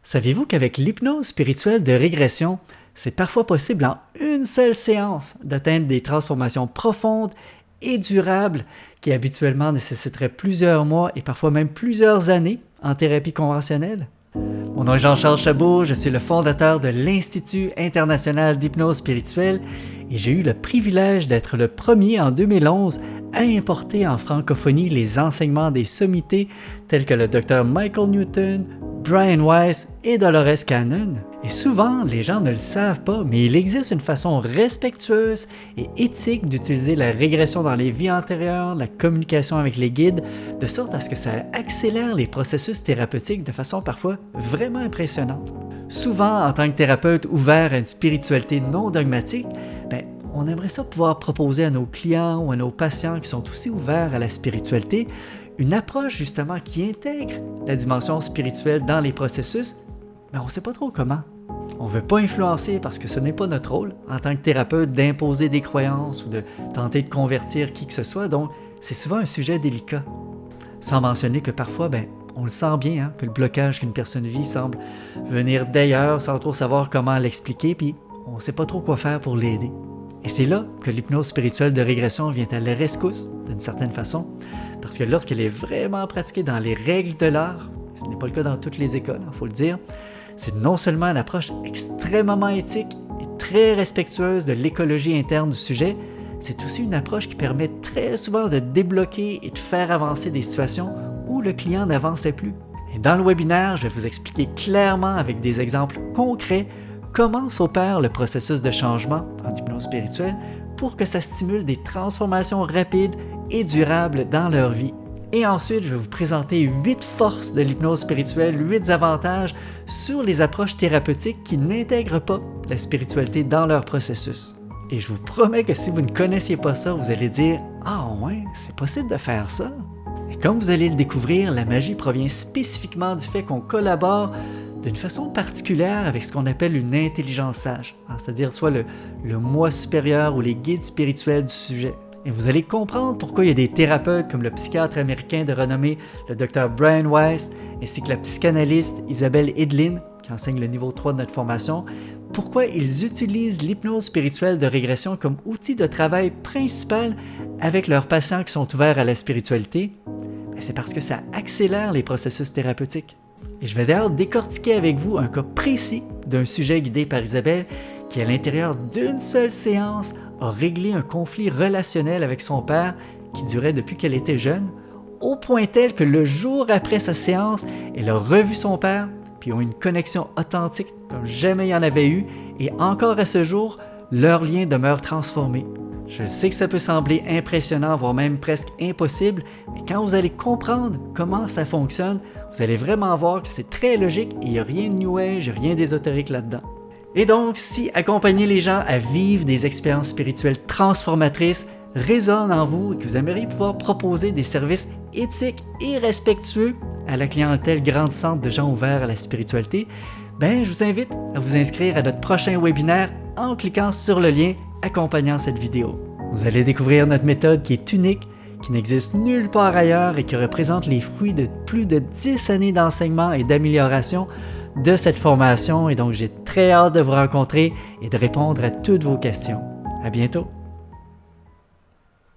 Saviez-vous qu'avec l'hypnose spirituelle de régression, c'est parfois possible en une seule séance d'atteindre des transformations profondes et durables qui habituellement nécessiteraient plusieurs mois et parfois même plusieurs années en thérapie conventionnelle? Mon nom est Jean-Charles Chabot, je suis le fondateur de l'Institut international d'hypnose spirituelle et j'ai eu le privilège d'être le premier en 2011 à importer en francophonie les enseignements des sommités tels que le Dr Michael Newton, Brian Weiss et Dolores Cannon. Et souvent, les gens ne le savent pas, mais il existe une façon respectueuse et éthique d'utiliser la régression dans les vies antérieures, la communication avec les guides, de sorte à ce que ça accélère les processus thérapeutiques de façon parfois vraiment impressionnante. Souvent, en tant que thérapeute ouvert à une spiritualité non dogmatique, on aimerait ça pouvoir proposer à nos clients ou à nos patients qui sont aussi ouverts à la spiritualité une approche justement qui intègre la dimension spirituelle dans les processus, mais on ne sait pas trop comment. On ne veut pas influencer parce que ce n'est pas notre rôle en tant que thérapeute d'imposer des croyances ou de tenter de convertir qui que ce soit, donc c'est souvent un sujet délicat. Sans mentionner que parfois, on le sent bien, que le blocage qu'une personne vit semble venir d'ailleurs sans trop savoir comment l'expliquer, puis on ne sait pas trop quoi faire pour l'aider. Et c'est là que l'hypnose spirituelle de régression vient à la rescousse, d'une certaine façon, parce que lorsqu'elle est vraiment pratiquée dans les règles de l'art, ce n'est pas le cas dans toutes les écoles, il faut le dire, c'est non seulement une approche extrêmement éthique et très respectueuse de l'écologie interne du sujet, c'est aussi une approche qui permet très souvent de débloquer et de faire avancer des situations où le client n'avançait plus. Et dans le webinaire, je vais vous expliquer clairement avec des exemples concrets comment s'opère le processus de changement en hypnose spirituelle pour que ça stimule des transformations rapides et durables dans leur vie. Et ensuite, je vais vous présenter 8 forces de l'hypnose spirituelle, 8 avantages sur les approches thérapeutiques qui n'intègrent pas la spiritualité dans leur processus. Et je vous promets que si vous ne connaissiez pas ça, vous allez dire « Ah ouais, c'est possible de faire ça? » Et comme vous allez le découvrir, la magie provient spécifiquement du fait qu'on collabore d'une façon particulière avec ce qu'on appelle une intelligence sage, c'est-à-dire soit le moi supérieur ou les guides spirituels du sujet. Et vous allez comprendre pourquoi il y a des thérapeutes comme le psychiatre américain de renommée, le Dr Brian Weiss, ainsi que la psychanalyste Isabelle Idlin, qui enseigne le niveau 3 de notre formation, pourquoi ils utilisent l'hypnose spirituelle de régression comme outil de travail principal avec leurs patients qui sont ouverts à la spiritualité. C'est parce que ça accélère les processus thérapeutiques. Et je vais d'ailleurs décortiquer avec vous un cas précis d'un sujet guidé par Isabelle qui, à l'intérieur d'une seule séance, a réglé un conflit relationnel avec son père qui durait depuis qu'elle était jeune, au point tel que le jour après sa séance, elle a revu son père, puis ils ont une connexion authentique comme jamais il y en avait eu, et encore à ce jour, leur lien demeure transformé. Je sais que ça peut sembler impressionnant, voire même presque impossible, mais quand vous allez comprendre comment ça fonctionne, vous allez vraiment voir que c'est très logique et il n'y a rien de New Age, rien d'ésotérique là-dedans. Et donc, si accompagner les gens à vivre des expériences spirituelles transformatrices résonne en vous et que vous aimeriez pouvoir proposer des services éthiques et respectueux à la clientèle grandissante de gens ouverts à la spiritualité, je vous invite à vous inscrire à notre prochain webinaire en cliquant sur le lien accompagnant cette vidéo. Vous allez découvrir notre méthode qui est unique, qui n'existe nulle part ailleurs et qui représente les fruits de plus de 10 années d'enseignement et d'amélioration de cette formation. Et donc, j'ai très hâte de vous rencontrer et de répondre à toutes vos questions. À bientôt!